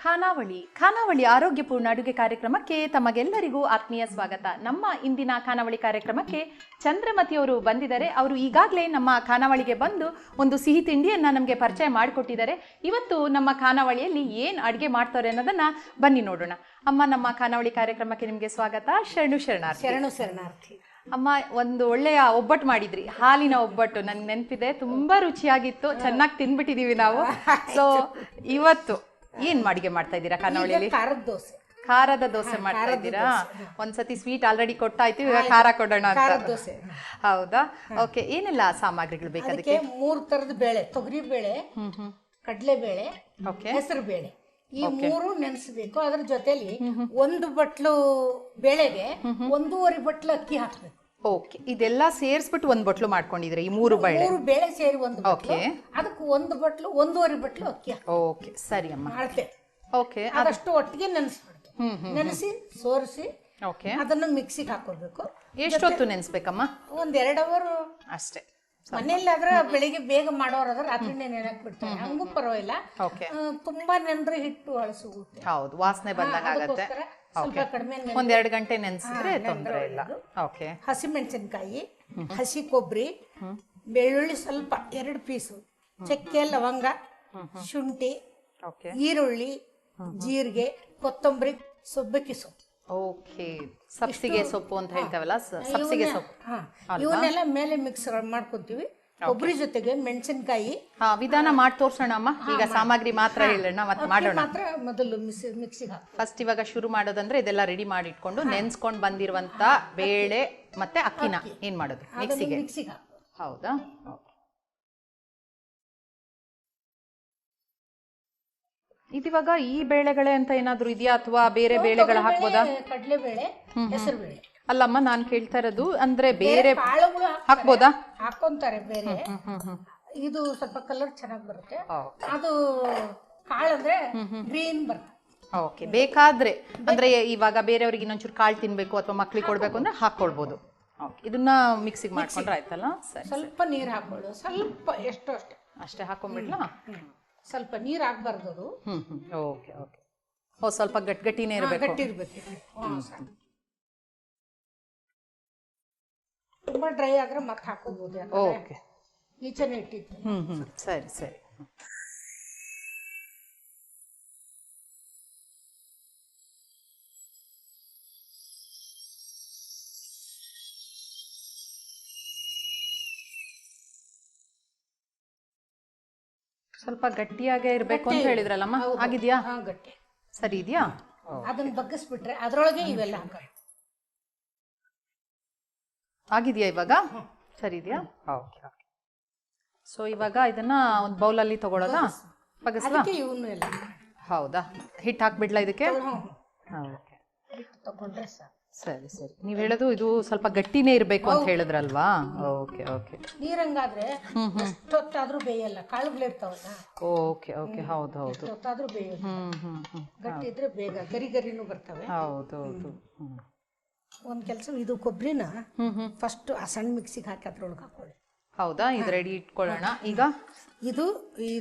ಖಾನಾವಳಿ ಆರೋಗ್ಯಪೂರ್ಣ ಅಡುಗೆ ಕಾರ್ಯಕ್ರಮಕ್ಕೆ ತಮಗೆಲ್ಲರಿಗೂ ಆತ್ಮೀಯ ಸ್ವಾಗತ. ನಮ್ಮ ಇಂದಿನ ಖಾನಾವಳಿ ಕಾರ್ಯಕ್ರಮಕ್ಕೆ ಚಂದ್ರಮತಿಯವರು ಬಂದಿದ್ದಾರೆ. ಅವರು ಈಗಾಗಲೇ ನಮ್ಮ ಖಾನಾವಳಿಗೆ ಬಂದು ಒಂದು ಸಿಹಿ ತಿಂಡಿಯನ್ನು ನಮಗೆ ಪರಿಚಯ ಮಾಡಿಕೊಟ್ಟಿದ್ದಾರೆ. ಇವತ್ತು ನಮ್ಮ ಖಾನಾವಳಿಯಲ್ಲಿ ಏನು ಅಡುಗೆ ಮಾಡ್ತಾರೆ ಅನ್ನೋದನ್ನ ಬನ್ನಿ ನೋಡೋಣ. ಅಮ್ಮ, ನಮ್ಮ ಖಾನಾವಳಿ ಕಾರ್ಯಕ್ರಮಕ್ಕೆ ನಿಮಗೆ ಸ್ವಾಗತ. ಶರಣು. ಅಮ್ಮ, ಒಂದು ಒಳ್ಳೆಯ ಒಬ್ಬಟ್ಟು ಮಾಡಿದ್ರಿ, ಹಾಲಿನ ಒಬ್ಬಟ್ಟು. ನನ್ಗೆ ನೆನಪಿದೆ, ತುಂಬಾ ರುಚಿಯಾಗಿತ್ತು, ಚೆನ್ನಾಗಿ ತಿನ್ಬಿಟ್ಟಿದೀವಿ ನಾವು. ಸೊ ಇವತ್ತು ಏನ್ ಅಡಿಗೆ ಮಾಡ್ತಾ ಇದ್ದೀರಾ ಖಾನಾವಳಿಯಲ್ಲಿ? ಖಾರದ ದೋಸೆ ಮಾಡ್ತಾ ಇದ್ದೀರಾ? ಒಂದ್ಸತಿ ಸ್ವೀಟ್ ಆಲ್ರೆಡಿ ಕೊಟ್ಟಾಯ್ತು, ಈಗ ಖಾರ ಕೊಡೋಣ ಅಂತ. ಹೌದಾ? ಓಕೆ. ಏನೆಲ್ಲ ಸಾಮಗ್ರಿಗಳು ಬೇಕು ಅದಕ್ಕೆ? 3 ತರದ ಬೇಳೆ: ತೊಗರಿ ಬೇಳೆ, ಕಡಲೆ ಬೇಳೆ, ಹೆಸರು ಬೇಳೆ. ಈ 3 ನೆನೆಸಬೇಕು. ಅದ್ರ ಜೊತೆಲಿ 1 ಬಟ್ಲು ಬೇಳೆಗೆ 1.5 ಬಟ್ಲು ಅಕ್ಕಿ ಹಾಕ್ಬೇಕು. ಓಕೆ. ಇದೆಲ್ಲ ಸೇರಿಸ್ಬಿಟ್ಟು 1 ಬಟ್ಲು ಮಾಡ್ಕೊಂಡಿದ್ರೆ ಈ 3 ಬೇಳೆ ಸೇರಿ 1 ಬಟ್ಲು, ಅದಕ್ಕೆ 1 ಬಟ್ಲು 1.5 ಬಟ್ಲು ಅಕ್ಕಿ. ಓಕೆ, ಸರಿ ಅಮ್ಮ. ಅಳತೆ. ಓಕೆ. ಅದಷ್ಟು ಒಟ್ಟಿಗೆ ನೆನೆಸ್ಬಿಡ್ತು. ನೆನೆಸಿ ಸೋರಿಸಿ ಅದನ್ನು ಮಿಕ್ಸಿಗೆ ಹಾಕೋಬೇಕು. ಎಷ್ಟೊತ್ತು ನೆನೆಸ್ಬೇಕಮ್ಮ? 1-2 ಅವರ್ ಅಷ್ಟೇ. ಮನೆಯಲ್ಲಾದ್ರೆ ಬೆಳಿಗ್ಗೆ ಬೇಗ ಮಾಡೋರಾದ್ರೆ ರಾತ್ರಿನೇ ನೆನಕ್ ಬಿಡ್ತಾರೆ, ಹಂಗೂ ಪರವಾಗಿಲ್ಲ. ತುಂಬಾ ನೆನ್ರೆ ಹಿಟ್ಟು ಅಳಸುತ್ತೆ. ಹೌದು, ವಾಸನೆ ಬಂದಂಗ ಆಗುತ್ತೆ. ಸ್ವಲ್ಪ ಕಡಿಮೆ 1-2 ಗಂಟೆ ನೆನೆಸಿದ್ರೆ ತೊಂದರೆ ಇಲ್ಲ. ಓಕೆ. ಹಸಿಮೆಣಸಿನಕಾಯಿ, ಹಸಿ ಕೊಬ್ಬರಿ, ಬೆಳ್ಳುಳ್ಳಿ ಸ್ವಲ್ಪ 2 ಪೀಸು, ಚಕ್ಕೆ, ಲವಂಗ, ಶುಂಠಿ, ಈರುಳ್ಳಿ, ಜೀರಿಗೆ, ಕೊತ್ತಂಬರಿ, ಸಬ್ಬಕ್ಕಿ ಸೊಪ್ಪು. ಓಕೆ. ಸಬ್ಸಿಗೆ ಸೊಪ್ಪು ಅಂತ ಹೇಳ್ತಾವಲ್ಲ, ಸಬ್ಸಿಗೆ ಸೊಪ್ಪು. ಇವನ್ನೆಲ್ಲ ಮೇಲೆ ಮಿಕ್ಸ್ ಮಾಡ್ಕೊಂತೀವಿ. ಕೊಬ್ಬರಿ ಜೊತೆಗೆ ಮೆಣಸಿನಕಾಯಿ. ವಿಧಾನ ಮಾಡಿ ತೋರ್ಸೋಣ ಅಮ್ಮ. ಈಗ ಸಾಮಗ್ರಿ ಮಾತ್ರ ಹೇಳೋಣ, ಮತ್ತೆ ಮಾಡೋಣ. ಮಾತ್ರ ಮೊದಲು ಮಿಕ್ಸಿಗೆ ಫಸ್ಟ್ ಇವಾಗ ಶುರು ಮಾಡೋದಂದ್ರೆ ಇದೆಲ್ಲ ರೆಡಿ ಮಾಡಿ ಇಟ್ಕೊಂಡು ನೆನ್ಸ್ಕೊಂಡು ಬಂದಿರುವಂತ ಬೇಳೆ ಮತ್ತೆ ಅಕ್ಕಿನ ಏನ್ ಮಾಡೋದು? ಮಿಕ್ಸಿಗೆ. ಹೌದಾ? ಇದಿವಾಗ ಈ ಬೇಳೆಗಳೇ ಅಂತ ಏನಾದ್ರು ಇದೆಯಾ, ಅಥವಾ ಬೇರೆ ಬೇಳೆಗಳ ಹಾಕ್ಬೋದಾ? ಕಡಲೆ ಬೇಳೆ, ಹೆಸರು ಬೇಳೆ. ಅಲ್ಲಮ್ಮ, ನಾನ್ ಕೇಳ್ತಾ ಇರೋದು ಅಂದ್ರೆ ಬೇರೆ ಹಾಕ್ಬೋದಾ? ಹಾಕೊಂತಾರೆ ಬೇರೆ. ಇದು ಸ್ವಲ್ಪ ಕಲರ್ ಚೆನ್ನಾಗಿ ಬರುತ್ತೆ. ಅದು ಕಾಳಂದ್ರೆ ಗ್ರೀನ್ ಬರುತ್ತೆ. ಓಕೆ. ಬೇಕಾದ್ರೆ ಅಂದ್ರೆ ಇವಾಗ ಬೇರೆಯವ್ರಿಗೆ ಇನ್ನೊಂಚೂರು ಕಾಳು ತಿನ್ಬೇಕು ಅಥವಾ ಮಕ್ಳಿಗೆ ಕೊಡ್ಬೇಕು ಅಂದ್ರೆ ಹಾಕೊಳ್ಬಹುದು. ಇದನ್ನ ಮಿಕ್ಸಿಗೆ ಮಾಡ್ಕೊಂಡ್ರೆ ಆಯ್ತಲ್ಲ. ಸ್ವಲ್ಪ ನೀರು ಹಾಕೊಳ್ಳೋದು, ಸ್ವಲ್ಪ ಎಷ್ಟು ಅಷ್ಟೇ ಹಾಕೊಂಡ್ಬಿಡ್ಲಾ? ಸ್ವಲ್ಪ ನೀರು ಹಾಕ್ಬಾರ್ದು ಅದು. Okay okay. ಸ್ವಲ್ಪ ಗಟ್ಟಿನೇ ಇರಬೇಕು. ಗಟ್ಟಿ ಇರ್ಬೇಕು. ತುಂಬಾ ಡ್ರೈ ಆದ್ರೆ ಮತ್ತೆ ಹಾಕೋಬಹುದು. ಓಕೆ. ಈಚೆನೆ ಇಟ್ಟಿದ್ದು. ಸರಿ ಸರಿ. ಸ್ವಲ್ಪ ಗಟ್ಟಿಯಾಗೇ ಇರ್ಬೇಕು ಅಂತ ಹೇಳಿದ್ರಲ್ಲಮ್ಮ, ಆಗಿದ್ಯಾ? ಗಟ್ಟಿ ಸರಿ ಇದೆಯಾ? ಅದನ್ನ ಬಗ್ಗಿಸ್ಬಿಟ್ರೆ ಅದ್ರೊಳಗೆ ಇವೆಲ್ಲ ಹಾಕ. ಆಗಿದೆಯಾ ಇವಾಗ? ಸರಿ ಇದೆಯಾ? Okay okay. ಸೊ ಇವಾಗ ಇದನ್ನ ಒಂದು ಬೌಲಲ್ಲಿ ತಗೊಳ್ಳೋದಾ? ಬಗ್ಗಿಸ್ಲಾ? ಹೌದಾ? ಹಿಟ್ಟು ಹಾಕ್ಬಿಡ್ಲಾ ಇದಕ್ಕೆ? ಓಕೆ. ತಗೊಂಡ್ರೆ ಸಾಕು. ಸರಿ ಸರಿ. ನೀವು ಹೇಳೋದು ಇದು ಸ್ವಲ್ಪ ಗಟ್ಟಿನೇ ಇರಬೇಕು ಅಂತ ಹೇಳಿದ್ರಲ್ವಾ? Okay okay. ನೀರಂಗಾದ್ರೆ ಎಷ್ಟೊತ್ತಾದ್ರೂ ಬೇಯಲ್ಲ, ಕಾಳುಗಳಿರ್ತಾವಲ್ಲ. Okay okay. ಹೌದು ಹೌದು. ಎಷ್ಟೊತ್ತಾದ್ರೂ ಬೇಯಲ್ಲ. ಗಟ್ಟಿ ಇದ್ರೆ ಬೇಗ ಗರಿನೂ ಬರ್ತವೆ. ಹೌದು ಹೌದು. ಒಂದ್ ಕೆಲಸ, ಇದು ಕೊಬ್ಬರಿನ ಫಸ್ಟ್ ಆ ಸಣ್ಣ ಮಿಕ್ಸಿಗೆ ಹಾಕಿ ಅದ್ರೊಳಗೆ ಹಾಕೊಳ್ಳಿ. ಹೌದಾ? ಇದು ರೆಡಿ ಇಟ್ಕೊಳ್ಳೋಣ ಈಗ.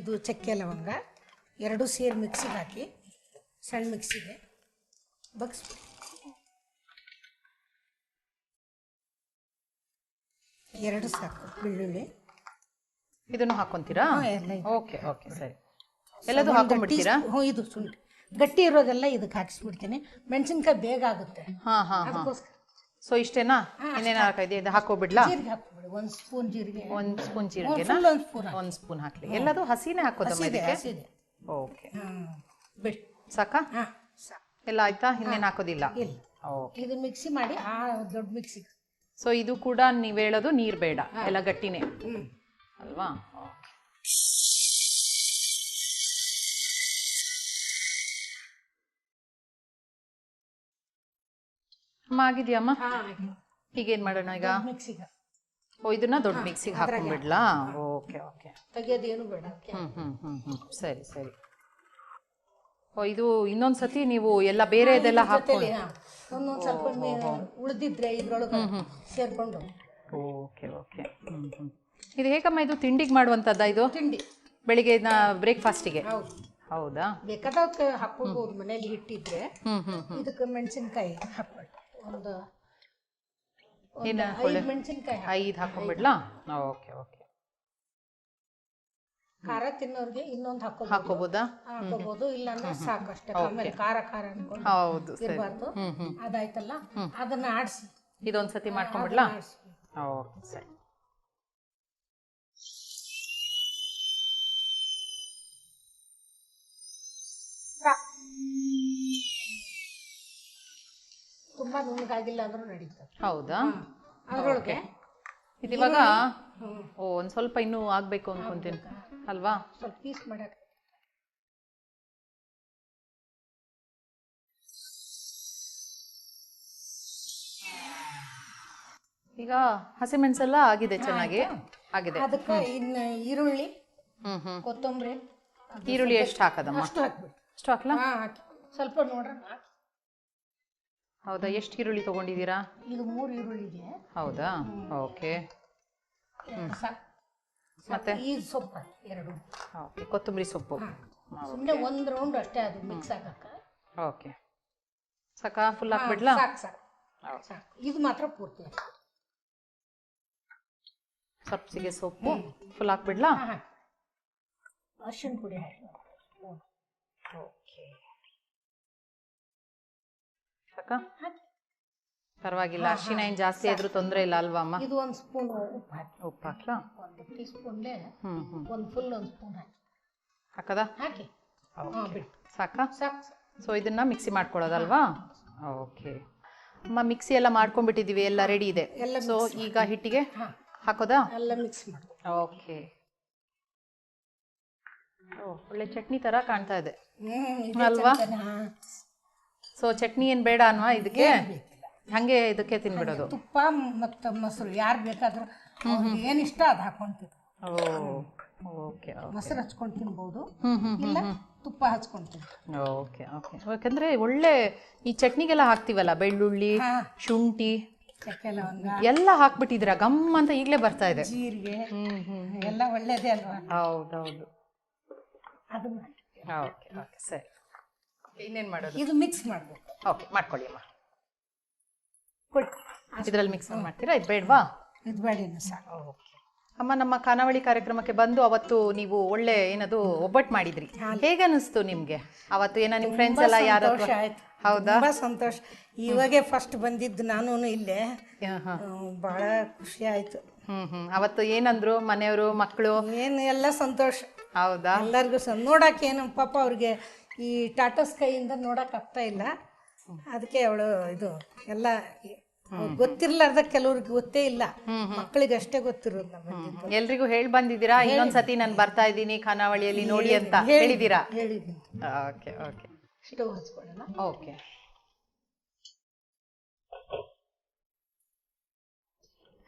ಇದು ಚಕ್ಕೆ ಲವಂಗ 2 ಸೇರಿ ಮಿಕ್ಸಿಗೆ ಹಾಕಿ ಸಣ್ಣ ಮಿಕ್ಸಿಗೆ ಬಗ್ಸ್ಬಿಡಿ. 2 ಸಾಕು. ಬೆಳ್ಳುಳ್ಳಿ ಇದನ್ನು ಹಾಕೊಂತೀರಾ? Okay okay. ಸರಿ. ಎಲ್ಲದೂ ಹಾಕೊಂಡ್ಬಿಡ್ತೀರಾ? ಇದು ಶುಂಠಿ ಗಟ್ಟಿ ಇರೋದೆಲ್ಲ ಇದಕ್ಕೆ ಹಾಕಿಸ್ಬಿಡ್ತೀನಿ. ಮೆಣಸಿನ್ಕಾಯಿ ಬೇಗ ಆಗುತ್ತೆ. ಸೊ ಇಷ್ಟೇನಾ? ಇನ್ನೇನು ಹಾಕಿದೆ? ಇದು ಹಾಕೋಬಿಡ್ಲಾ? ಜೀರಿಗೆ ಹಾಕ್ಬಿಡಿ. 1 ಸ್ಪೂನ್ ಜೀರಿಗೆ. 1 ಸ್ಪೂನ್ ಜೀರಿಗೆ. 1 ಸ್ಪೂನ್ ಹಾಕ್ಲಿ. ಎಲ್ಲದೂ ಹಸಿನೇ ಹಾಕೋದಮ್ಮ ಇದಕ್ಕೆ? ಓಕೆ. ಸಾಕಾ? ಎಲ್ಲ ಆಯ್ತಾ? ಇನ್ನೇನು ಹಾಕೋದಿಲ್ಲ? ಓಕೆ. ಇದು ಮಿಕ್ಸಿ ಮಾಡಿ ಆ ದೊಡ್ಡ ಮಿಕ್ಸಿ. ಸೊ ಇದು ಕೂಡ ನೀವು ಹೇಳೋದು ನೀರು ಬೇಡ, ಎಲ್ಲ ಗಟ್ಟಿನೇ ಅಲ್ವಾ? ಅಮ್ಮ, ಆಗಿದೆಯಮ್ಮ? ಈಗೇನು ಮಾಡೋಣ ಈಗ? ಇದನ್ನ ದೊಡ್ಡ ಮಿಕ್ಸಿಗೆ ಹಾಕೊಂಡ್ಬಿಡ್ಲಾ? Okay okay. ತೆಗಿಯೋದೇನು ಬೇಡ. ಸರಿ ಸರಿ. ಇದು ಇನ್ನೊಂದ್ಸತಿ ನೀವು ಎಲ್ಲ ಬೇರೆ ಇದೆಲ್ಲ ಹಾಕೊಳ್ಳಿ. ಒಂದೊಂದು ಸ್ವಲ್ಪ ಉಳಿದಿದ್ರೆ ಇದ್ರೊಳಗೆ ಸೇರ್ಕೊಂಡು. Okay okay. ಇದು ಹೇಗಮ್ಮ? ಇದು ತಿಂಡಿಗೆ ಮಾಡುವಂಥದ್ದಾ? ಇದು ತಿಂಡಿ ಬೆಳಿಗ್ಗೆ ಬ್ರೇಕ್ಫಾಸ್ಟಿಗೆ? ಹೌದಾ? ಬೇಕಾದಕ್ಕೆ ಹಾಕೊಳ್ಬಹುದು ಮನೇಲಿ ಹಿಟ್ಟಿದ್ರೆ. ಇದಕ್ಕೆ ಮೆಣಸಿನ್ಕಾಯಿ ಹಾಕ್ಬೇಕು. ಒಂದು 5 ಮೆಣಸಿನ್ಕಾಯಿ 5 ಹಾಕೊಂಡ್ಬಿಡ್ಲಾ? Okay okay. ಖಾರ ತಿನ್ನೋರ್ಗೆ ಇನ್ನೊಂದು ಹಾಕೋಬಹುದಾ? ಹಾಕೋಬಹುದು, ಇಲ್ಲಾಂದ್ರೆ ಸಾಕಷ್ಟೇ. ಆಮೇಲೆ ಖಾರ ಖಾರ ಅನ್ಕೊಂಡು ಹೌದು, ಇರಬಾರ್ದು. ಅದಾಯ್ತಲ್ಲ, ಅದನ್ನ ಆಡಿಸಿ ಇದೊಂದ್ಸತಿ ಮಾಡ್ಕೊಂಡ್ಬಿಡ್ಲಾ? ಓಕೆ ಸರಿ. ತುಂಬಾ ನುಣ್ಣಗಾಗಿಲ್ಲ ಅಂದ್ರೂ ನಡೀತದೆ. ಹೌದಾ? ಅದ್ರೊಳಗೆ ಇದಿವಾಗ ಒಂದ್ ಸ್ವಲ್ಪ ಇನ್ನೂ ಆಗ್ಬೇಕು ಅನ್ಕೊಂತೀನಿ ಅಲ್ವಾ? ಸ್ವಲ್ಪ ಪೀಸ್ ಮಾಡಕ್ ಈಗ ಹಸಿಮೆಣಸೆಲ್ಲ ಆಗಿದೆ, ಚೆನ್ನಾಗಿ ಆಗಿದೆ. ಅದಕ್ಕೆ ಇನ್ನು ಈರುಳ್ಳಿ, ಕೊತ್ತಂಬರಿ. ಈರುಳ್ಳಿ ಎಷ್ಟು ಹಾಕದಮ್ಮ? ಅಷ್ಟು ಹಾಕ್ಬಿಟ್ಟು. ಅಷ್ಟು ಹಾಕ್ಲಾ? ಹಾಕಿ ಸ್ವಲ್ಪ ನೋಡ್ರ. ಹೌದಾ? ಎಷ್ಟು ಈರುಳ್ಳಿ ತಗೊಂಡಿದ್ದೀರಾ? ಇದು 3 ಈರುಳ್ಳಿಗೆ. ಹೌದಾ? ಓಕೆ. ಮತ್ತೆ ಈ ಸೊಪ್ಪು 2. ಓಕೆ. ಕೊತ್ತಂಬರಿ ಸೊಪ್ಪು ಸುಮ್ಮನೆ 1 ರೌಂಡ್ ಅಷ್ಟೇ, ಅದು ಮಿಕ್ಸ್ ಆಗಕ್ಕ. ಓಕೆ. ಸಾಕಾ? ಫುಲ್ ಹಾಕ್ಬಿಡ್ಲಾ? ಸಾಕು. ಇದು ಮಾತ್ರ ಪೂರ್ತಿ. ಸಬ್ಸಿಗೆ ಸೊಪ್ಪು ಫುಲ್ ಹಾಕ್ಬಿಡ್ಲಾ? ಅರಿಶಿನ ಪುಡಿ ಹಾಕಿ. ಓಕೆ. ಸಾಕಾ? ಪರವಾಗಿಲ್ಲ, ಅರಿಶಿನ ಏನು ಜಾಸ್ತಿ ಆದ್ರೂ ತೊಂದರೆ ಇಲ್ಲ ಅಲ್ವಾ ಅಮ್ಮ? ಇದು 1 ಸ್ಪೂನ್ ಉಪ್ಪು ಹಾಕಿ. ಉಪ್ಪು ಹಾಕ್ಲಾ? 1 ಟೀ ಸ್ಪೂನ್ಲೆ 1 ಫುಲ್ 1 ಸ್ಪೂನ್ ಹಾಕಿ. ಹಾಕದಾ? ಹಾಕಿ. ಬಿಟ್ಟು ಸಾಕಾ? ಸಾಕು. ಸೊ ಇದನ್ನ ಮಿಕ್ಸಿ ಮಾಡ್ಕೊಳ್ಳೋದಲ್ವಾ? ಓಕೆ ಅಮ್ಮ, ಮಿಕ್ಸಿ ಎಲ್ಲ ಮಾಡ್ಕೊಂಡ್ಬಿಟ್ಟಿದೀವಿ, ಎಲ್ಲ ರೆಡಿ ಇದೆ. ಸೊ ಈಗ ಹಿಟ್ಟಿಗೆ ಹಾಕೋದಾ? ಎಲ್ಲ ಮಿಕ್ಸ್ ಮಾಡಿ. ಓಕೆ. ಒಳ್ಳೆ ಚಟ್ನಿ ತರ ಕಾಣ್ತಾ ಇದೆ ಅಲ್ವಾ? ಸೊ ಚಟ್ನಿ ಏನ್ ಬೇಡ ಅನ್ವಾ ಇದಕ್ಕೆ? ಹಂಗೆ ಇದಕ್ಕೆ ತಿನ್ಬಿಡೋದು? ತುಪ್ಪ ಮತ್ತು ಮೊಸರು ಯಾರು ಬೇಕಾದ್ರೂ ಏನು ಇಷ್ಟ ಅದು ಹಾಕೊಂತಿದ್ರು. ಓಕೆ. ಮೊಸರು ಹಚ್ಕೊಂಡು ತಿನ್ಬೋದು, ಇಲ್ಲ ತುಪ್ಪ ಹಚ್ಕೊಂತೀನಿ. Okay okay. ಯಾಕಂದ್ರೆ ಒಳ್ಳೆ ಈ ಚಟ್ನಿಗೆಲ್ಲ ಹಾಕ್ತಿವಲ್ಲ, ಬೆಳ್ಳುಳ್ಳಿ, ಶುಂಠಿ, ಚಕ್ಕೆ ಲವಂಗ ಎಲ್ಲ ಹಾಕ್ಬಿಟ್ಟಿದ್ರ ಗಮ್ ಅಂತ ಈಗಲೇ ಬರ್ತಾ ಇದೆ. ಜೀರಿಗೆ ಎಲ್ಲ ಒಳ್ಳೇದೇ ಅಲ್ವಾ? ಹೌದೌದು. ಅದು ಓಕೆ ಓಕೆ ಸರಿ. ಇನ್ನೇನು ಮಾಡೋದು? ಇದು ಮಿಕ್ಸ್ ಮಾಡಬೇಕು. ಓಕೆ, ಮಾಡ್ಕೊಳ್ಳಿ ಅಮ್ಮ. ಇದರಲ್ಲಿ ಮಿಕ್ಸ್ ಮಾಡ್ತೀರಾ? ಇದು ಬೇಡವಾ? ಇದು ಬೇಡ ಸಾಕು. ಓಕೆ ಅಮ್ಮ, ನಮ್ಮ ಖಾನಾವಳಿ ಕಾರ್ಯಕ್ರಮಕ್ಕೆ ಬಂದು ಅವತ್ತು ನೀವು ಒಳ್ಳೆ ಏನದು ಒಬ್ಬಟ್ಟು ಮಾಡಿದ್ರಿ, ಹೇಗೆ ಅನಿಸ್ತು ನಿಮ್ಗೆ ಅವತ್ತು? ಏನೋ ನಿಮ್ಮ ಫ್ರೆಂಡ್ಸ್ ಎಲ್ಲ ಯಾರು? ಹೌದಾ? ತುಂಬಾ ಸಂತೋಷ. ಇವಾಗೆ ಫಸ್ಟ್ ಬಂದಿದ್ದು ನಾನು ಇಲ್ಲೇ, ಬಹಳ ಖುಷಿ ಆಯ್ತು. ಅವತ್ತು ಏನಂದ್ರು ಮನೆಯವರು, ಮಕ್ಕಳು? ಏನು ಎಲ್ಲ ಸಂತೋಷ. ಹೌದಾ? ಎಲ್ಲರಿಗೂ ನೋಡಕ್ಕೆ ಏನು ಪಾಪ ಅವ್ರಿಗೆ ಈ ಟಾಟಾ ಸ್ಕೈಯಿಂದ ನೋಡಕ್ ಆಗ್ತಾ ಇಲ್ಲ, ಅದಕ್ಕೆ ಅವಳು ಇದು ಎಲ್ಲ ಗೊತ್ತಿರ್ಲಾರ್ದ ಕೆಲವ್ರಿಗೆ ಗೊತ್ತೇ ಇಲ್ಲ, ಮಕ್ಕಳಿಗೆ ಅಷ್ಟೇ ಗೊತ್ತಿರೋದು. ನಮ್ಮ ಎಲ್ರಿಗೂ ಹೇಳಿ ಬಂದಿದ್ದೀರಾ? ಇನ್ನೊಂದ್ಸತಿ ನಾನು ಬರ್ತಾ ಇದ್ದೀನಿ ಖಾನಾವಳಿಯಲ್ಲಿ ನೋಡಿ ಅಂತ ಹೇಳಿದ್ದೀರಾ? ಹೇಳಿದ್ದೀನಿ. Okay okay. ಸ್ಟವ್ ಹಚ್ಕೊಳ್ಳೋಣ. ಓಕೆ.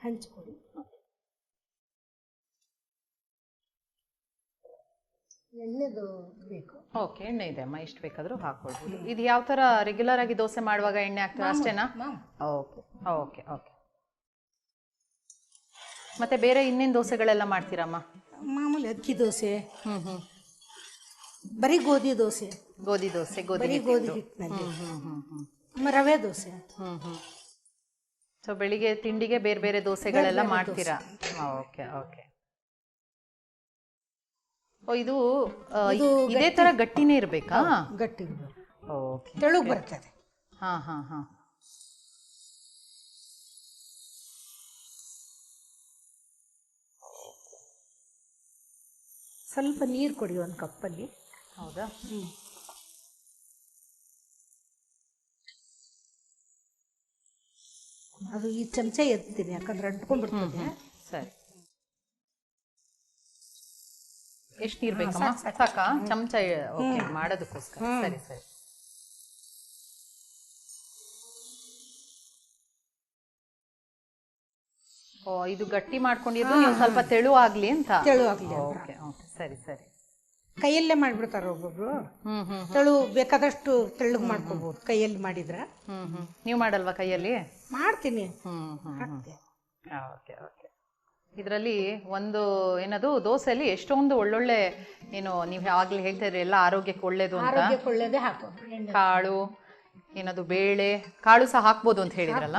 ಹಂಚ್ಕೊಡಿ. ಎಣ್ಣೆದು ಬೇಕು. ಓಕೆ, ಎಣ್ಣೆ ಇದೆ ಅಮ್ಮ, ಎಷ್ಟು ಬೇಕಾದರೂ ಹಾಕೊಳ್ಬೋದು. ಇದು ಯಾವ ಥರ ರೆಗ್ಯುಲರ್ ಆಗಿ ದೋಸೆ ಮಾಡುವಾಗ ಎಣ್ಣೆ ಹಾಕ್ತೀರಾ ಅಷ್ಟೇನಾ? Okay okay okay. ಮತ್ತೆ ಬೇರೆ ಇನ್ನೇನು ದೋಸೆಗಳೆಲ್ಲ ಮಾಡ್ತೀರಮ್ಮ? ಮಾಮೂಲಿ ಅಕ್ಕಿ ದೋಸೆ, ಬರೀ ಗೋಧಿ ದೋಸೆ. ಗೋಧಿ ದೋಸೆ, ಗೋಧಿ ಹಿಟ್ಟಿನಲ್ಲಿ. ರವೆ ದೋಸೆ. ಸೊ ಬೆಳಿಗ್ಗೆ ತಿಂಡಿಗೆ ಬೇರೆ ಬೇರೆ ದೋಸೆಗಳೆಲ್ಲ ಮಾಡ್ತೀರಾ? Okay okay. ಇದು ಇದೇ ತರ ಗಟ್ಟಿನೇ ಇರಬೇಕಾ? ಗಟ್ಟಿ ಓಕೆ, ತೆಳುಗ್ ಬರ್ತದೆ. ಹಾ ಹಾ ಹಾ. ಸ್ವಲ್ಪ ನೀರು ಕೊಡಿ 1 ಕಪ್ಪಲ್ಲಿ. ಹೌದಾ? ಅದು ಈ ಚಮಚ ಎತ್ತೀನಿ, ಯಾಕಂದ್ರೆ ಅಂಟ್ಕೊಂಡ್ಬಿಡ್ತದೆ. ಸರಿ. ಎಷ್ಟು ನೀರು ಬೇಕಮ್ಮ? ಸಾಕಾ? ಚಮಚ ಓಕೆ ಮಾಡೋದಕ್ಕೋಸ್ಕರ. ಸರಿ ಸರಿ. ಓ, ಇದು ಗಟ್ಟಿ ಮಾಡ್ಕೊಂಡಿದ್ದು ನೀವು ಸ್ವಲ್ಪ ತೆಳು ಆಗ್ಲಿ ಅಂತ? ತೆಳು ಆಗ್ಲಿ. ಓಕೆ ಓಕೆ ಸರಿ ಸರಿ. ಕೈಯಲ್ಲೇ ಮಾಡ್ಬಿಡ್ತಾರ ಒಬ್ಬೊಬ್ರು. ತೆಳು ಬೇಕಾದಷ್ಟು ತೆಳ್ಳಗ್ ಮಾಡ್ಕೋಬಹುದು ಕೈಯಲ್ಲಿ ಮಾಡಿದ್ರ. ನೀವು ಮಾಡಲ್ವಾ ಕೈಯಲ್ಲಿ? ಮಾಡ್ತೀನಿ. Okay okay. ಇದರಲ್ಲಿ ಒಂದು ಏನದು ದೋಸೆಯಲ್ಲಿ ಎಷ್ಟೊಂದು ಒಳ್ಳೊಳ್ಳೆ ಏನು ನೀವು ಆಗ್ಲೇ ಹೇಳ್ತಾ ಇದ್ರಿ ಎಲ್ಲ ಆರೋಗ್ಯಕ್ಕೆ ಒಳ್ಳೇದು ಅಂತ. ಆರೋಗ್ಯಕ್ಕೆ ಒಳ್ಳೇದೇ ಹಾಕೋದು. ಕಾಳು ಏನದು ಬೇಳೆ ಕಾಳು ಸಹ ಹಾಕ್ಬೋದು ಅಂತ ಹೇಳಿದ್ರಲ್ಲ.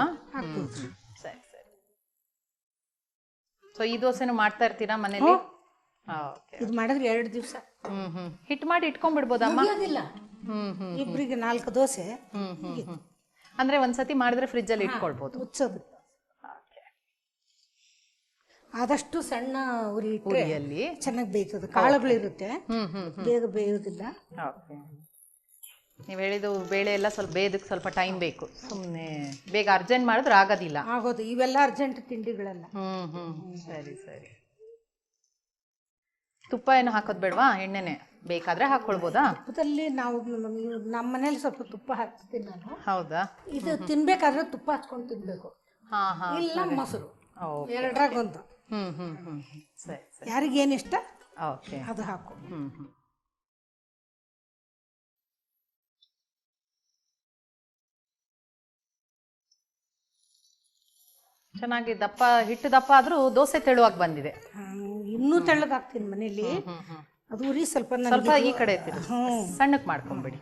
ಸರಿ ಸರಿ. ಸೊ ಈ ದೋಸೆನೂ ಮಾಡ್ತಾ ಇರ್ತೀರಾ ಮನೇಲಿ? ಇದು ಮಾಡಿದ್ರೆ 2 ದಿವಸ ಹಿಟ್ ಮಾಡಿ ಇಟ್ಕೊಂಡ್ಬಿಡ್ಬೋದಮ್ಮ? ಇಬ್ಬರಿಗೆ 4 ದೋಸೆ. ಅಂದ್ರೆ ಒಂದ್ಸತಿ ಮಾಡಿದ್ರೆ ಫ್ರಿಜ್ ಅಲ್ಲಿ ಇಟ್ಕೊಳ್ಬಹುದು. ಮುಚ್ಚೋದು. ಆದಷ್ಟು ಸಣ್ಣ ಉರಿ ಇಟ್ಟರೆ ಚೆನ್ನಾಗಿ ಬೇಯ್ತದೆ. ಕಾಳುಗಳಿರುತ್ತೆ, ಬೇಗ ಬೇಯೋದಿಲ್ಲ. ನೀವು ಹೇಳಿದ್ದು ಬೇಳೆ ಎಲ್ಲ ಸ್ವಲ್ಪ ಬೇಯದಕ್ಕೆ ಸ್ವಲ್ಪ ಟೈಮ್ ಬೇಕು. ಸುಮ್ಮನೆ ಬೇಗ ಅರ್ಜೆಂಟ್ ಮಾಡಿದ್ರೆ ಆಗೋದಿಲ್ಲ. ಆಗೋದು. ಇವೆಲ್ಲ ಅರ್ಜೆಂಟ್ ತಿಂಡಿಗಳೆಲ್ಲ. ಸರಿ ಸರಿ. ತುಪ್ಪ ಏನು ಹಾಕೋದು ಬೇಡವಾ? ಎಣ್ಣೆನೆ ಬೇಕಾದ್ರೆ ಹಾಕೊಳ್ಬೋದಾ? ತುಪ್ಪದಲ್ಲಿ ನಾವು ನಮ್ಮ ಮನೇಲಿ ಸ್ವಲ್ಪ ತುಪ್ಪ ಹಾಕ್ತೀನಿ ನಾನು. ಹೌದಾ? ಇದು ತಿನ್ಬೇಕಾದ್ರೆ ತುಪ್ಪ ಹಚ್ಕೊಂಡು ತಿನ್ಬೇಕು. ಇಲ್ಲ ಮೊಸರು, ಎರಡರಾಗೊಂದು. ಸರಿ ಸರಿ. ಯಾರಿಗೇನು ಇಷ್ಟ ಓಕೆ ಅದು ಹಾಕು. ಚೆನ್ನಾಗಿ ದಪ್ಪ ಹಿಟ್ಟು ದಪ್ಪ ಆದ್ರೂ ದೋಸೆ ತೆಳುವಾಗಿ ಬಂದಿದೆ. ಇನ್ನೂ ತೆಳ್ಳಗಾಗ್ತೀನಿ ಮನೇಲಿ. ಅದು ಉರಿ ಸ್ವಲ್ಪ ಸ್ವಲ್ಪ ಈ ಕಡೆ ಸಣ್ಣಕ್ಕೆ ಮಾಡ್ಕೊಂಬಿಡಿ.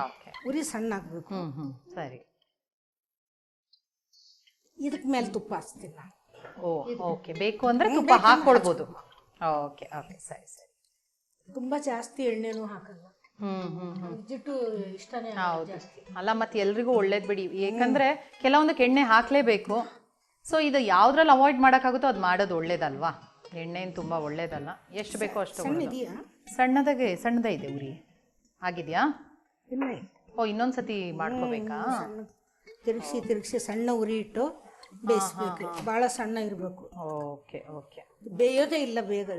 ಓಕೆ. ಉರಿ ಸಣ್ಣ ಆಗ್ಬೇಕು. ಸರಿ. ಇದಕ್ ಮೇಲೆ ತುಪ್ಪ ಹಚ್ತೀನಿ ನಾನು. ಓಕೆ. ಬೇಕು ಅಂದ್ರೆ ತುಪ್ಪ ಹಾಕೊಳ್ಬೋದು. Okay okay. ಸರಿ ಸರಿ. ತುಂಬಾ ಜಾಸ್ತಿ ಎಣ್ಣೆನೂ ಹಾಕಲ್ಲ. ಜಿಟ್ಟು ಇಷ್ಟನೇ. ಹೌದು. ಅಲ್ಲ ಮತ್ತೆ ಎಲ್ರಿಗೂ ಒಳ್ಳೇದ್ ಬಿಡಿ. ಯಾಕಂದ್ರೆ ಕೆಲವೊಂದಕ್ಕೆ ಎಣ್ಣೆ ಹಾಕ್ಲೇಬೇಕು. ಸೊ ಇದು ಯಾವ್ದ್ರಲ್ಲಿ ಅವಾಯ್ಡ್ ಮಾಡೋಕ್ಕಾಗುತ್ತೋ ಅದು ಮಾಡೋದು ಒಳ್ಳೇದಲ್ವಾ? ಎಣ್ಣೆ ತುಂಬಾ ಒಳ್ಳೇದಲ್ಲ. ಎಷ್ಟು ಬೇಕೋ ಅಷ್ಟು. ಸಣ್ಣದೇ ಇದೆ ಉರಿ. ಆಗಿದ್ಯಾ? ಇನ್ನೊಂದ್ಸತಿ ಮಾಡ್ಕೋಬೇಕಾ? ತಿರುಗಿಸಿ ಸಣ್ಣ ಉರಿ ಇಟ್ಟು ಬೇಯಿಸ್ಬೇಕು. ಬಹಳ ಸಣ್ಣ ಇರಬೇಕು. Okay okay. ಬೇಯೋದೇ ಇಲ್ಲ ಬೇಗ.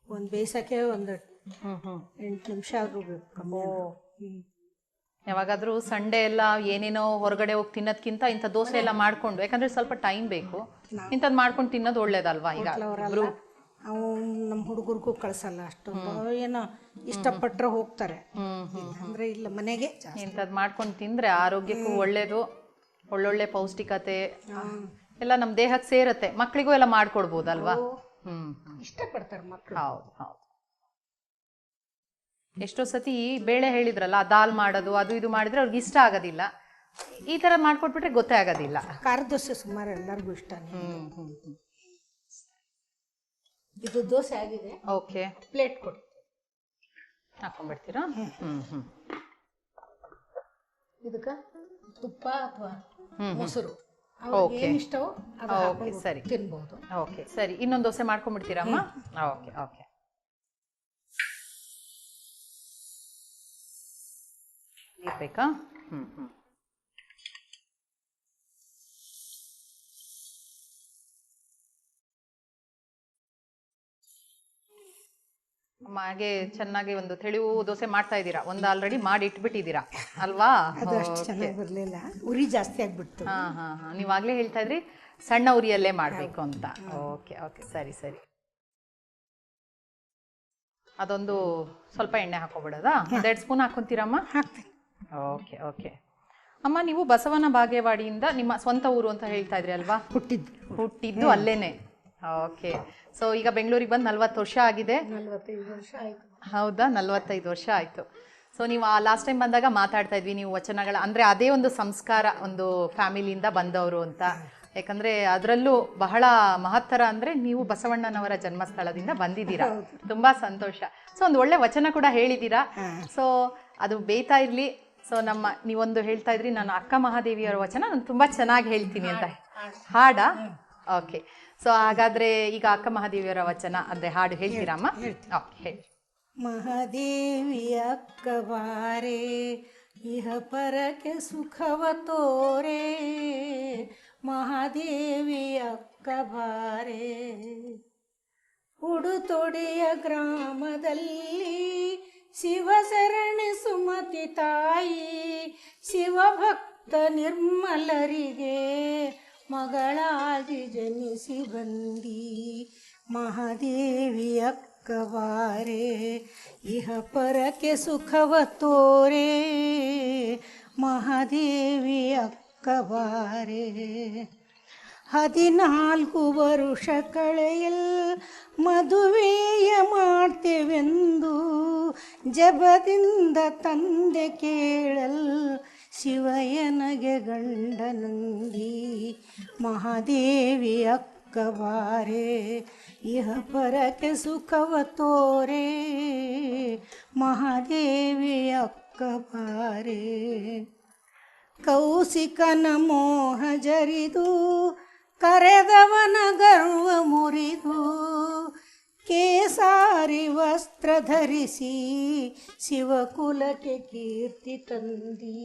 ಒಂದು ಬೇಯಿಸಕ್ಕೆ ಒಂದು 8 ನಿಮಿಷ ಆದ್ರೂ ಬೇಕು. ಯಾವಾಗಾದ್ರೂ ಸಂಡೇ ಎಲ್ಲ ಏನೇನೋ ಹೊರಗಡೆ ಹೋಗಿ ತಿನ್ನೋದ್ಕಿಂತ ಇಂಥ ದೋಸೆ ಎಲ್ಲ ಮಾಡ್ಕೊಂಡು, ಯಾಕಂದ್ರೆ ಸ್ವಲ್ಪ ಟೈಮ್ ಬೇಕು, ಇಂಥದ್ದು ಮಾಡ್ಕೊಂಡು ತಿನ್ನೋದು ಒಳ್ಳೇದಲ್ವಾ? ಈಗ ಅವು ನಮ್ಮ ಹುಡುಗರಿಗೂ ಕಳ್ಸಲ್ಲ ಅಷ್ಟೊಂದು. ಏನೋ ಇಷ್ಟಪಟ್ಟರೆ ಹೋಗ್ತಾರೆ, ಅಂದ್ರೆ ಇಲ್ಲ ಮನೆಗೆ ಇಂಥದ್ದು ಮಾಡ್ಕೊಂಡು ತಿಂದ್ರೆ ಆರೋಗ್ಯಕ್ಕೂ ಒಳ್ಳೇದು. ಒಳ್ಳೊಳ್ಳೆ ಪೌಷ್ಟಿಕತೆ ಎಲ್ಲ ನಮ್ಮ ದೇಹಕ್ಕೆ ಸೇರತ್ತೆ. ಮಕ್ಕಳಿಗೂ ಎಲ್ಲ ಮಾಡ್ಕೊಡ್ಬೋದಲ್ವಾ? ಇಷ್ಟಪಡ್ತಾರೆ ಮಕ್ಕಳು. ಹೌದು ಹೌದು. ಎಷ್ಟೋ ಸತಿ ಬೇಳೆ ಹೇಳಿದ್ರಲ್ಲ, ದಾಲ್ ಮಾಡೋದು ಅದು ಇದು ಮಾಡಿದ್ರೆ ಅವ್ರಿಗೆ ಇಷ್ಟ ಆಗೋದಿಲ್ಲ. ಈ ತರ ಮಾಡ್ಕೊಟ್ಬಿಟ್ರೆ ಗೊತ್ತೇ ಆಗೋದಿಲ್ಲ. ಖಾರದ ದೋಸೆ ಸುಮಾರು ಎಲ್ಲರಿಗೂ ಇಷ್ಟ. ಇದು ದೋಸೆ ಆಗಿದೆ. ಓಕೆ. ಪ್ಲೇಟ್ ಕೊಡಿ, ಹಾಕೊಂಡ್ಬಿಡ್ತೀರಾ? ಇದಕ್ಕ ತುಪ್ಪ ಅಥವಾ ಮೊಸರು ಓಕೆ ಇಷ್ಟವೋ ಓಕೆ. ಸರಿ ತಿನ್ಬಹುದು. ಓಕೆ ಸರಿ. ಇನ್ನೊಂದು ದೋಸೆ ಮಾಡ್ಕೊಂಡ್ಬಿಡ್ತೀರಮ್ಮ? Okay okay. ಬೇಕಾ? ಹಾಗೆ ಚೆನ್ನಾಗಿ ಒಂದು ತೆಳುವು ದೋಸೆ ಮಾಡ್ತಾ ಇದ್ದೀರಾ. ಒಂದು ಆಲ್ರೆಡಿ ಮಾಡಿ ಇಟ್ಬಿಟ್ಟಿದ್ದೀರಾ ಅಲ್ವಾ? ಅದು ಅಷ್ಟು ಚೆನ್ನಾಗಿ ಬರಲಿಲ್ಲ, ಉರಿ ಜಾಸ್ತಿ ಆಗ್ಬಿಡ್ತು. ನೀವಾಗಲೇ ಹೇಳ್ತಾ ಇದ್ರಿ ಸಣ್ಣ ಉರಿಯಲ್ಲೇ ಮಾಡಬೇಕು ಅಂತ. Okay okay. ಸರಿ ಸರಿ. ಅದೊಂದು ಸ್ವಲ್ಪ ಎಣ್ಣೆ ಹಾಕೋಬಿಡೋದಾ? 1-2 ಸ್ಪೂನ್ ಹಾಕೊಂತೀರಮ್ಮ? ಹಾಕ್ತೀನಿ. Okay okay. ಅಮ್ಮ, ನೀವು ಬಸವನ ಬಾಗೇವಾಡಿಯಿಂದ ನಿಮ್ಮ ಸ್ವಂತ ಊರು ಅಂತ ಹೇಳ್ತಾ ಇದ್ರಿ ಅಲ್ವಾ? ಹುಟ್ಟಿದ್ದು ಅಲ್ಲೇನೆ. ಓಕೆ. ಸೊ ಈಗ ಬೆಂಗಳೂರಿಗೆ ಬಂದು 40 ವರ್ಷ ಆಗಿದೆ. 45 ವರ್ಷ ಆಯ್ತು. ಹೌದಾ? 45 ವರ್ಷ ಆಯ್ತು. ಸೊ ನೀವು ಲಾಸ್ಟ್ ಟೈಮ್ ಬಂದಾಗ ಮಾತಾಡ್ತಾ ಇದ್ವಿ, ನೀವು ವಚನಗಳ ಅಂದ್ರೆ ಅದೇ ಒಂದು ಸಂಸ್ಕಾರ, ಒಂದು ಫ್ಯಾಮಿಲಿಯಿಂದ ಬಂದವರು ಅಂತ. ಯಾಕಂದ್ರೆ ಅದರಲ್ಲೂ ಬಹಳ ಮಹತ್ತರ ಅಂದ್ರೆ ನೀವು ಬಸವಣ್ಣನವರ ಜನ್ಮಸ್ಥಳದಿಂದ ಬಂದಿದ್ದೀರಾ. ತುಂಬಾ ಸಂತೋಷ. ಸೊ ಒಂದು ಒಳ್ಳೆ ವಚನ ಕೂಡ ಹೇಳಿದ್ದೀರಾ. ಸೊ ಅದು ಬೇಯ್ತಾ ಇರ್ಲಿ. ಸೊ ನೀವೊಂದು ಹೇಳ್ತಾ ಇದ್ರಿ, ನಾನು ಅಕ್ಕ ಮಹಾದೇವಿಯವರ ವಚನ ನಾನು ತುಂಬಾ ಚೆನ್ನಾಗಿ ಹೇಳ್ತೀನಿ ಅಂತ. ಹಾಡ? ಓಕೆ. ಸೊ ಹಾಗಾದ್ರೆ ಈಗ ಅಕ್ಕ ಮಹಾದೇವಿಯವರ ವಚನ ಅಂದ್ರೆ ಹಾಡು ಹೇಳ್ತೀರಮ್ಮ? ಓಕೆ ಹೇಳಿ. ಮಹಾದೇವಿ ಅಕ್ಕ ಬಾರೆ, ಇಹ ಪರಕ್ಕೆ ಸುಖವ ತೋರೆ, ಮಹಾದೇವಿ ಅಕ್ಕ ಬಾರೆ. ಉಡುತೊಡೆಯ ಗ್ರಾಮದಲ್ಲಿ ಶಿವಶರಣೆ ಸುಮತಿ ತಾಯಿ, ಶಿವಭಕ್ತ ನಿರ್ಮಲರಿಗೆ ಮಗಳಾಗಿ ಜನಿಸಿ ಬಂದಿ. ಮಹಾದೇವಿ ಅಕ್ಕ ಬಾರೆ, ಇಹ ಪರಕ್ಕೆ ಸುಖವ ತೋರೆ, ಮಹಾದೇವಿ ಅಕ್ಕ ಬಾರೆ 14 ವರುಷ ಕಳೆಯಲ್ ಮದುವೆಯ ಮಾಡ್ತೇವೆಂದು ಜಬದಿಂದ ತಂದೆ ಕೇಳಲ್ ಶಿವಯ್ಯನಗೆ ಗಂಡನಂದಿ ಮಹಾದೇವಿ ಅಕ್ಕ ಬಾರೆ ಇಹ ಪರಕ್ಕೆ ಸುಖವ ತೋರೆ ಮಹಾದೇವಿ ಅಕ್ಕ ಬಾರೆ ಕೌಶಿಕನ ಮೋಹ ಜರಿದು ಕರೆದವನ ಗರ್ವ ಮುರಿದು ಕೇಸಾರಿ ವಸ್ತ್ರ ಧರಿಸಿ ಶಿವಕುಲಕ್ಕೆ ಕೀರ್ತಿ ತಂದಿ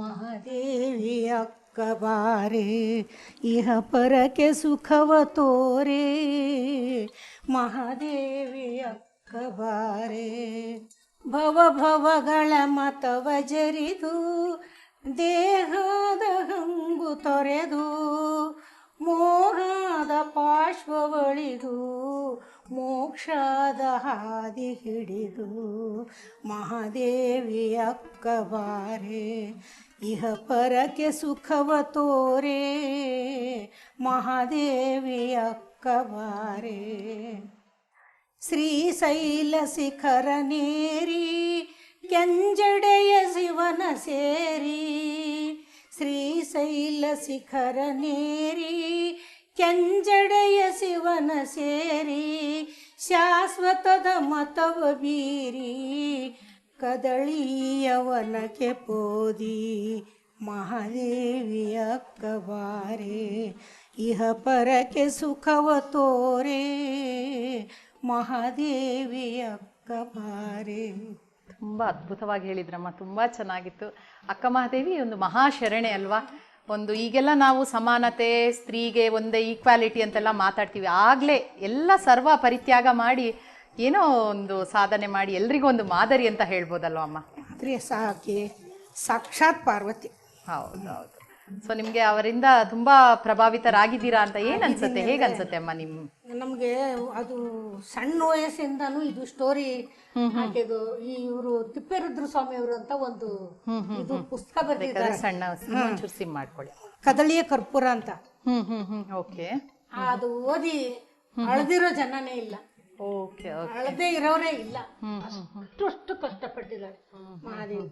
ಮಹಾದೇವಿ ಅಕ್ಕ ಬಾರೆ ಇಹ ಪರಕ್ಕೆ ಸುಖವ ತೋರೆ ಮಹಾದೇವಿ ಅಕ್ಕ ಬಾರೆ ಭವ ಭವಗಳ ಮತವ ಜರಿದು ದೇಹದ ಹಂಗು ತೊರೆದು ಮೋಹದ ಪಾರ್ಶ್ವವಳಿದು ಮೋಕ್ಷದ ಹಾದಿ ಹಿಡಿದು ಮಹಾದೇವಿ ಅಕ್ಕ ಬಾರೆ ಇಹ ಪರಕ್ಕೆ ಸುಖವ ತೋರೆ ಮಹಾದೇವಿ ಅಕ್ಕ ಬಾರೆ ಶ್ರೀಶೈಲ ಶಿಖರನೇರಿ ಕೆಂಜಡೆಯ ಶಿವನ ಸೇರಿ ಶ್ರೀಶೈಲ ಶಿಖರನೇರಿ ಕೆಂಜಡೆಯ ಶಿವನ ಸೇರಿ ಶಾಶ್ವತದ ಮತವ ಬೀರಿ ಕದಳಿಯವನಕ್ಕೆ ಪೋದಿ ಮಹಾದೇವಿ ಅಕ್ಕ ಬಾರೆ ಇಹ ಪರಕ್ಕೆ ಸುಖವ ತೋರೆ ಮಹಾದೇವಿ ಅಕ್ಕ ಬಾರೆ. ತುಂಬ ಅದ್ಭುತವಾಗಿ ಹೇಳಿದ್ರಮ್ಮ, ತುಂಬ ಚೆನ್ನಾಗಿತ್ತು. ಅಕ್ಕ ಮಹಾದೇವಿ ಒಂದು ಮಹಾಶರಣೆ ಅಲ್ವಾ. ಒಂದು ಈಗೆಲ್ಲ ನಾವು ಸಮಾನತೆ, ಸ್ತ್ರೀಗೆ ಒಂದೇ ಈಕ್ವಾಲಿಟಿ ಅಂತೆಲ್ಲ ಮಾತಾಡ್ತೀವಿ. ಆಗಲೇ ಎಲ್ಲ ಸರ್ವ ಪರಿತ್ಯಾಗ ಮಾಡಿ ಏನೋ ಒಂದು ಸಾಧನೆ ಮಾಡಿ ಎಲ್ರಿಗೂ ಒಂದು ಮಾದರಿ ಅಂತ ಹೇಳ್ಬೋದಲ್ವ ಅಮ್ಮ. ಆದರೆ ಸಾಕಿ ಸಾಕ್ಷಾತ್ ಪಾರ್ವತಿ. ಹೌದೌದು. ಸೊ ನಿಮಗೆ ಅವರಿಂದ ತುಂಬ ಪ್ರಭಾವಿತರಾಗಿದ್ದೀರಾ ಅಂತ ಏನು ಅನ್ಸುತ್ತೆ, ಹೇಗೆ ಅನ್ಸುತ್ತೆ ಅಮ್ಮ ನಿಮ್ಮ? ನಮಗೆ ಅದು ಸಣ್ಣ ವಯಸ್ಸಿಂದನೂ ಇದು ಸ್ಟೋರಿ ಹಾಕಿದ್ದು. ಇವರು ತಿಪ್ಪೇರುದ್ರ ಸ್ವಾಮಿ ಅವರು ಅಂತ ಒಂದು ಇದು ಪುಸ್ತಕ ಬರೆದಿದ್ದಾರೆ. ಸಣ್ಣ ಮಾಡ್ಕೊಳ್ಳಿ. ಕದಳಿಯ ಕರ್ಪೂರ ಅಂತ. ಓಕೆ. ಅದು ಓದಿ ಅಳದಿರೋ ಜನನೇ ಇಲ್ಲ. ಓಕೆ. ಅಳದೇ ಇರೋರೇ ಇಲ್ಲ. ಅಷ್ಟು ಕಷ್ಟಪಟ್ಟಿದ್ದಾರೆ ಮಹಾದೇವಿ.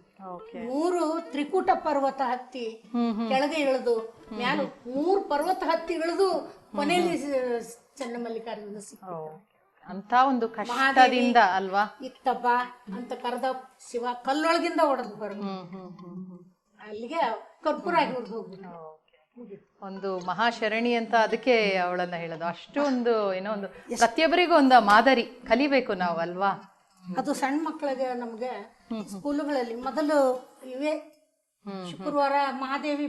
3 ತ್ರಿಕೂಟ ಪರ್ವತ ಹತ್ತಿ ಕೆಳಗೆ ಇಳಿದು ಮ್ಯಾಲ 3 ಪರ್ವತ ಹತ್ತಿ ಇಳಿದು ಕೊನೆಯಲ್ಲಿ ಚನ್ನಮಲ್ಲಿಕಾರ್ಜುನ ಸಿಕ್ಕ ಅಂತ ಒಂದು ಕಷ್ಟದಿಂದ ಅಲ್ವಾ. ಇತ್ತಪ್ಪ ಅಂತ ಕರೆದ ಶಿವ ಕಲ್ಲೊಳಗಿಂದ ಹೊಡೆದು ಬರೋದು, ಅಲ್ಲಿಗೆ ಕರ್ಪೂರ ಆಗಿ ಹೊಡೆದು ಹೋಗ್ಬಿಟ್ಟು ಒಂದು ಮಹಾಶರಣಿ ಅಂತ ಅದಕ್ಕೆ ಅವಳನ್ನ ಹೇಳೋದು. ಅಷ್ಟು ಒಂದು ಏನೋ ಒಂದು ಪ್ರತಿಯೊಬ್ಬರಿಗೂ ಒಂದು ಮಾದರಿ ಕಲಿಬೇಕು ನಾವು ಅಲ್ವಾ. ಅದು ಸಣ್ಣ ಮಕ್ಕಳಿಗೆ ನಮ್ಗೆ ಸ್ಕೂಲುಗಳಲ್ಲಿ ಮೊದಲು ಇವೇ ಶುಕ್ರವಾರ ಮಹಾದೇವಿ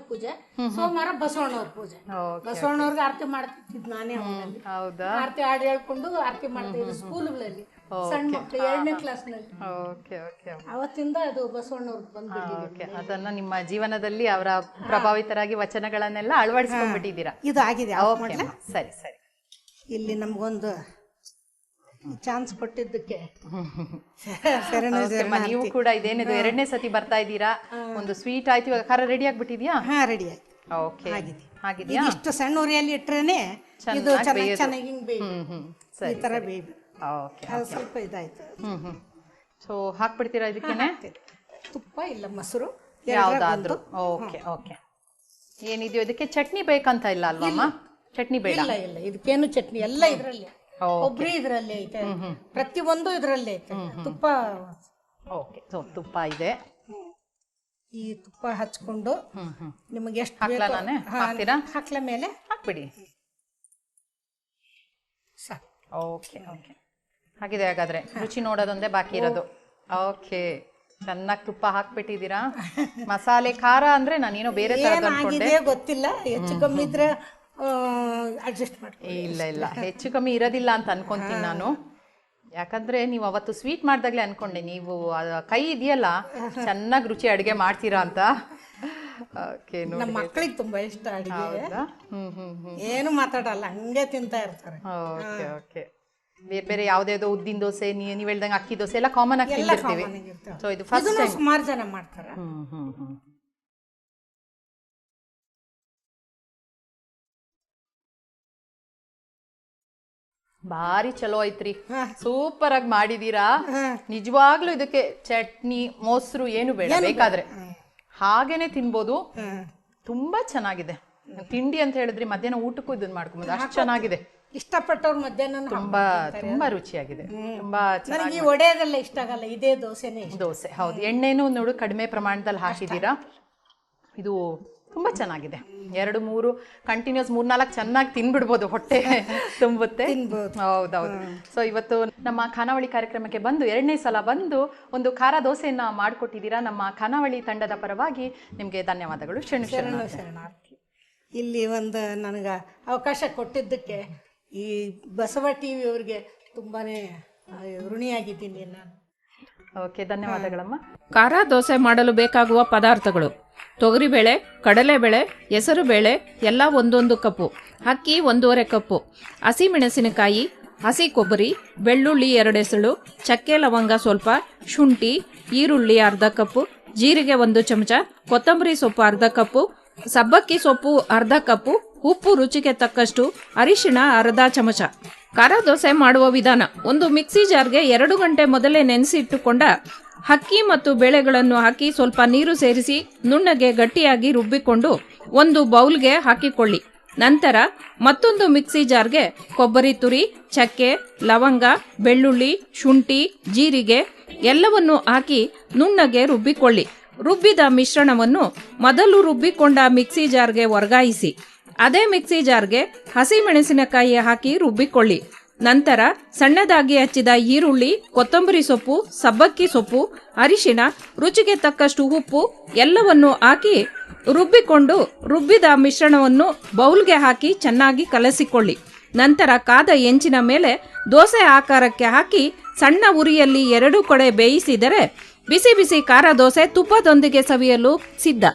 ಪೂಜೆ, ಸೋಮವಾರ ಬಸವಣ್ಣವ್ರ ಪೂಜೆ. ಬಸವಣ್ಣವ್ರಿಗೆ ಆರತಿ ಮಾಡ್ತಿದ್ ನಾನೇ. ಹೌದಾ? ಆರತಿ ಹಾಡು ಹೇಳ್ಕೊಂಡು ಆರತಿ ಮಾಡ್ತಿದ್ರು ಸ್ಕೂಲುಗಳಲ್ಲಿ ಸಣ್ಣ ಮಕ್ಕಳು 2ನೇ ಕ್ಲಾಸ್ನಲ್ಲಿ. ಅವತ್ತಿಂದ ಅದು ಬಸವಣ್ಣವ್ರಿಗೆ ಬಂದ್ಬಿಟ್ಟಿದೆ. ಅದನ್ನ ನಿಮ್ಮ ಜೀವನದಲ್ಲಿ ಅವರ ಪ್ರಭಾವಿತರಾಗಿ ವಚನಗಳನ್ನೆಲ್ಲ ಅಳವಡಿಸ್ಕೊಂಡ್ಬಿಟ್ಟಿದ್ದೀರಾ. ಇದು ಆಗಿದೆ. ಸರಿ ಸರಿ. ಇಲ್ಲಿ ನಮ್ಗೊಂದು ಚಾನ್ಸ್ ಕೊಟ್ಟಿದ್ದಕ್ಕೆ ನೀವು ಕೂಡ ಇದೇನಿದು 2ನೇ ಸತಿ ಬರ್ತಾ ಇದ್ದೀರಾ. ಒಂದು ಸ್ವೀಟ್ ಆಯ್ತು. ಇವಾಗ ಖಾರ ರೆಡಿ ಆಗ್ಬಿಟ್ಟಿದ್ಯಾ? ಹಾ, ರೆಡಿ ಆಯ್ತು. ಓಕೆ, ಆಗಿದೆಯಾ? ಇಷ್ಟು ಸಣ್ಣ ಉರಿಯಲ್ಲಿ ಇಟ್ರೇನೆ ಇದು ಚೆನ್ನಾಗಿ ಹಿಂಗ್ ಬೇಯ್ತು. ಈ ತರ ಬೇಯ್ತು. ಓಕೆ, ಅದು ಸ್ವಲ್ಪ ಇದಾಯ್ತು. ಸೊ ಹಾಕ್ಬಿಡ್ತೀರಾ ಇದಕ್ಕೇನೆ? ತುಪ್ಪ ಇಲ್ಲ ಮೊಸರು ಯಾವ್ದಾದ್ರು. Okay okay. ಏನಿದೆಯೋ ಇದಕ್ಕೆ ಚಟ್ನಿ ಬೇಕಂತ ಇಲ್ಲ ಅಲ್ವಮ್ಮ? ಚಟ್ನಿ ಬೇಡ? ಇಲ್ಲ ಇಲ್ಲ, ಇದಕ್ಕೇನು ಚಟ್ನಿ ಎಲ್ಲ ಇದ್ರಲ್ಲಿ. ಕೊಬ್ಬರಿ ಇದ್ರಲ್ಲಿ ಐತೆ, ಪ್ರತಿಯೊಂದು ಇದ್ರಲ್ಲಿ ಐತೆ. ತುಪ್ಪ. ಓಕೆ. ಸೊ ತುಪ್ಪ ಇದೆ. ಈ ತುಪ್ಪ ಹಚ್ಕೊಂಡು ನಿಮಗೆ ಎಷ್ಟು ಹಾಕ್ಲ ಮೇಲೆ ಹಾಕ್ಬಿಡಿ. Okay okay. ಹಾಗಿದೆ. ಹಾಗಾದ್ರೆ ರುಚಿ ನೋಡೋದೊಂದೇ ಬಾಕಿ ಇರೋದು. ಓಕೆ, ಚೆನ್ನಾಗಿ ತುಪ್ಪ ಹಾಕ್ಬಿಟ್ಟಿದ್ದೀರಾ. ಮಸಾಲೆ ಖಾರ ಅಂದ್ರೆ ನಾನೇನೋ ಬೇರೆ ತರ ಅನ್ಕೊಂಡೆ. ಗೊತ್ತಿಲ್ಲ, ಹೆಚ್ಚು ಕಮ್ಮಿ ಇದ್ರೆ ಅಡ್ಜಸ್ಟ್ ಮಾಡಿ. ಇಲ್ಲ ಇಲ್ಲ, ಹೆಚ್ಚು ಕಮ್ಮಿ ಇರೋದಿಲ್ಲ ಅಂತ ಅನ್ಕೊಂತೀನಿ ನಾನು. ಯಾಕಂದ್ರೆ ನೀವು ಅವತ್ತು ಸ್ವೀಟ್ ಮಾಡ್ದಾಗ್ಲೇ ಅನ್ಕೊಂಡೆ ನೀವು ಕೈ ಇದೆಯಲ್ಲ ಚೆನ್ನಾಗಿ ರುಚಿ ಅಡುಗೆ ಮಾಡ್ತೀರಾ ಅಂತ. ನಮ್ಮ ಮಕ್ಕಳಿಗೆ ತುಂಬಾ ಇಷ್ಟ ಅಡುಗೆ. ಏನು ಮಾತಾಡಲ್ಲ, ಹಂಗೆ ತಿಂತಾ ಇರ್ತಾರೆ. Okay okay. ಬೇರೆ ಬೇರೆ ಯಾವ್ದಾವ್ದೋ ಉದ್ದಿನ ದೋಸೆ, ನೀವು ಹೇಳ್ದಂಗೆ ಅಕ್ಕಿ ದೋಸೆ ಎಲ್ಲ ಕಾಮನ್ ಆಗಿ ತಿಂದಿರ್ತೀವಿ. ಸೊ ಇದು ಫಸ್ಟ್ ಟೈಮ್ ಸುಮಾರು ಜನ ಮಾಡ್ತಾರೆ. ಭಾರಿ ಚಲೋ ಐತ್ರಿ, ಸೂಪರ್ ಆಗಿ ಮಾಡಿದೀರಾ. ನಿಜವಾಗ್ಲೂ ಇದಕ್ಕೆ ಚಟ್ನಿ ಮೊಸರು ಏನು ಬೇಡ, ಬೇಕಾದ್ರೆ ಹಾಗೇನೆ ತಿನ್ಬೋದು. ತುಂಬಾ ಚೆನ್ನಾಗಿದೆ ತಿಂಡಿ ಅಂತ ಹೇಳಿದ್ರಿ, ಮಧ್ಯಾಹ್ನ ಊಟಕ್ಕೂ ಇದನ್ನ ಮಾಡ್ಕೊಬೋದು, ಅಷ್ಟು ಚೆನ್ನಾಗಿದೆ. ಇಷ್ಟಪಟ್ಟವ್ರು ಮಧ್ಯಾಹ್ನ ತುಂಬಾ ತುಂಬಾ ರುಚಿಯಾಗಿದೆ, ತುಂಬಾ ನನಗೆ ಈ ಒಡೆಯದೆಲ್ಲ ಇಷ್ಟ ಆಗಲ್ಲ, ಇದೇ ದೋಸೆನೇ ಇಷ್ಟ. ದೋಸೆ ಹೌದು, ಎಣ್ಣೆನೂ ನೋಡು ಕಡಿಮೆ ಪ್ರಮಾಣದಲ್ಲಿ ಹಾಕಿದ್ದೀರಾ. ಇದು ತುಂಬಾ ಚೆನ್ನಾಗಿದೆ. 2-3 ಕಂಟಿನ್ಯೂಸ್ 3-4 ಚೆನ್ನಾಗಿ ತಿನ್ಬಿಡ್ಬೋದು, ಹೊಟ್ಟೆ ತುಂಬುತ್ತೆ. ಹೌದೌದು. ಸೊ ಇವತ್ತು ನಮ್ಮ ಖಾನಾವಳಿ ಕಾರ್ಯಕ್ರಮಕ್ಕೆ ಬಂದು 2ನೇ ಸಲ ಬಂದು ಒಂದು ಖಾರ ದೋಸೆಯನ್ನ ಮಾಡಿಕೊಟ್ಟಿದ್ದೀರಾ. ನಮ್ಮ ಖಾನಾವಳಿ ತಂಡದ ಪರವಾಗಿ ನಿಮ್ಗೆ ಧನ್ಯವಾದಗಳು. ಶರಣಾರ್ಥಿ. ಇಲ್ಲಿ ಒಂದು ನನಗೆ ಅವಕಾಶ ಕೊಟ್ಟಿದ್ದಕ್ಕೆ ಈ ಬಸವ ಟಿವಿ ಅವರಿಗೆ ತುಂಬಾನೇ ಋಣಿಯಾಗಿದ್ದೀನಿ ನಾನು. ಓಕೆ, ಧನ್ಯವಾದಗಳಮ್ಮ. ಖಾರ ದೋಸೆ ಮಾಡಲು ಬೇಕಾಗುವ ಪದಾರ್ಥಗಳು: ತೊಗರಿಬೇಳೆ, ಕಡಲೆಬೇಳೆ, ಹೆಸರುಬೇಳೆ ಎಲ್ಲ 1 ಕಪ್ಪು, ಅಕ್ಕಿ 1.5 ಕಪ್ಪು, ಹಸಿಮೆಣಸಿನಕಾಯಿ, ಹಸಿ ಕೊಬ್ಬರಿ, ಬೆಳ್ಳುಳ್ಳಿ 2 ಎಸಳು, ಚಕ್ಕೆ ಲವಂಗ ಸ್ವಲ್ಪ, ಶುಂಠಿ, ಈರುಳ್ಳಿ ಅರ್ಧ ಕಪ್ಪು, ಜೀರಿಗೆ 1 ಚಮಚ, ಕೊತ್ತಂಬರಿ ಸೊಪ್ಪು ಅರ್ಧ ಕಪ್ಪು, ಸಬ್ಬಕ್ಕಿ ಸೊಪ್ಪು ಅರ್ಧ ಕಪ್ಪು, ಉಪ್ಪು ರುಚಿಗೆ ತಕ್ಕಷ್ಟು, ಅರಿಶಿಣ ಅರ್ಧ ಚಮಚ. ಖಾರ ದೋಸೆ ಮಾಡುವ ವಿಧಾನ: ಒಂದು ಮಿಕ್ಸಿ ಜಾರ್ಗೆ 2 ಗಂಟೆ ಮೊದಲೇ ನೆನೆಸಿಟ್ಟುಕೊಂಡ ಅಕ್ಕಿ ಮತ್ತು ಬೇಳೆಗಳನ್ನು ಹಾಕಿ ಸ್ವಲ್ಪ ನೀರು ಸೇರಿಸಿ ನುಣ್ಣಗೆ ಗಟ್ಟಿಯಾಗಿ ರುಬ್ಬಿಕೊಂಡು ಒಂದು ಬೌಲ್ಗೆ ಹಾಕಿಕೊಳ್ಳಿ. ನಂತರ ಮತ್ತೊಂದು ಮಿಕ್ಸಿ ಜಾರ್ಗೆ ಕೊಬ್ಬರಿ ತುರಿ, ಚಕ್ಕೆ, ಲವಂಗ, ಬೆಳ್ಳುಳ್ಳಿ, ಶುಂಠಿ, ಜೀರಿಗೆ ಎಲ್ಲವನ್ನು ಹಾಕಿ ನುಣ್ಣಗೆ ರುಬ್ಬಿಕೊಳ್ಳಿ. ರುಬ್ಬಿದ ಮಿಶ್ರಣವನ್ನು ಮೊದಲು ರುಬ್ಬಿಕೊಂಡ ಮಿಕ್ಸಿ ಜಾರ್ಗೆ ವರ್ಗಾಯಿಸಿ ಅದೇ ಮಿಕ್ಸಿ ಜಾರ್ಗೆ ಹಸಿಮೆಣಸಿನಕಾಯಿ ಹಾಕಿ ರುಬ್ಬಿಕೊಳ್ಳಿ. ನಂತರ ಸಣ್ಣದಾಗಿ ಹಚ್ಚಿದ ಈರುಳ್ಳಿ, ಕೊತ್ತಂಬರಿ ಸೊಪ್ಪು, ಸಬ್ಬಕ್ಕಿ ಸೊಪ್ಪು, ಅರಿಶಿಣ, ರುಚಿಗೆ ತಕ್ಕಷ್ಟು ಉಪ್ಪು ಎಲ್ಲವನ್ನು ಹಾಕಿ ರುಬ್ಬಿಕೊಂಡು ರುಬ್ಬಿದ ಮಿಶ್ರಣವನ್ನು ಬೌಲ್ಗೆ ಹಾಕಿ ಚೆನ್ನಾಗಿ ಕಲಸಿಕೊಳ್ಳಿ. ನಂತರ ಕಾದ ಹೆಂಚಿನ ಮೇಲೆ ದೋಸೆ ಆಕಾರಕ್ಕೆ ಹಾಕಿ ಸಣ್ಣ ಉರಿಯಲ್ಲಿ 2 ಕಡೆ ಬೇಯಿಸಿದರೆ ಬಿಸಿ ಬಿಸಿ ಖಾರ ದೋಸೆ ತುಪ್ಪದೊಂದಿಗೆ ಸವಿಯಲು ಸಿದ್ಧ.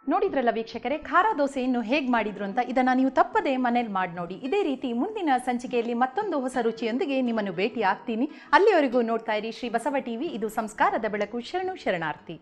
ನೋಡಿದ್ರಲ್ಲ ವೀಕ್ಷಕರೇ, ಖಾರ ದೋಸೆಯನ್ನು ಹೇಗೆ ಮಾಡಿದ್ರು ಅಂತ. ಇದನ್ನು ನೀವು ತಪ್ಪದೆ ಮನೇಲಿ ಮಾಡಿ ನೋಡಿ. ಇದೇ ರೀತಿ ಮುಂದಿನ ಸಂಚಿಕೆಯಲ್ಲಿ ಮತ್ತೊಂದು ಹೊಸ ರುಚಿಯೊಂದಿಗೆ ನಿಮ್ಮನ್ನು ಭೇಟಿ ಆಗ್ತೀನಿ. ಅಲ್ಲಿಯವರೆಗೂ ನೋಡ್ತಾ ಇರಿ ಶ್ರೀ ಬಸವ ಟಿವಿ. ಇದು ಸಂಸ್ಕಾರದ ಬೆಳಕು. ಶರಣಾರ್ಥಿ.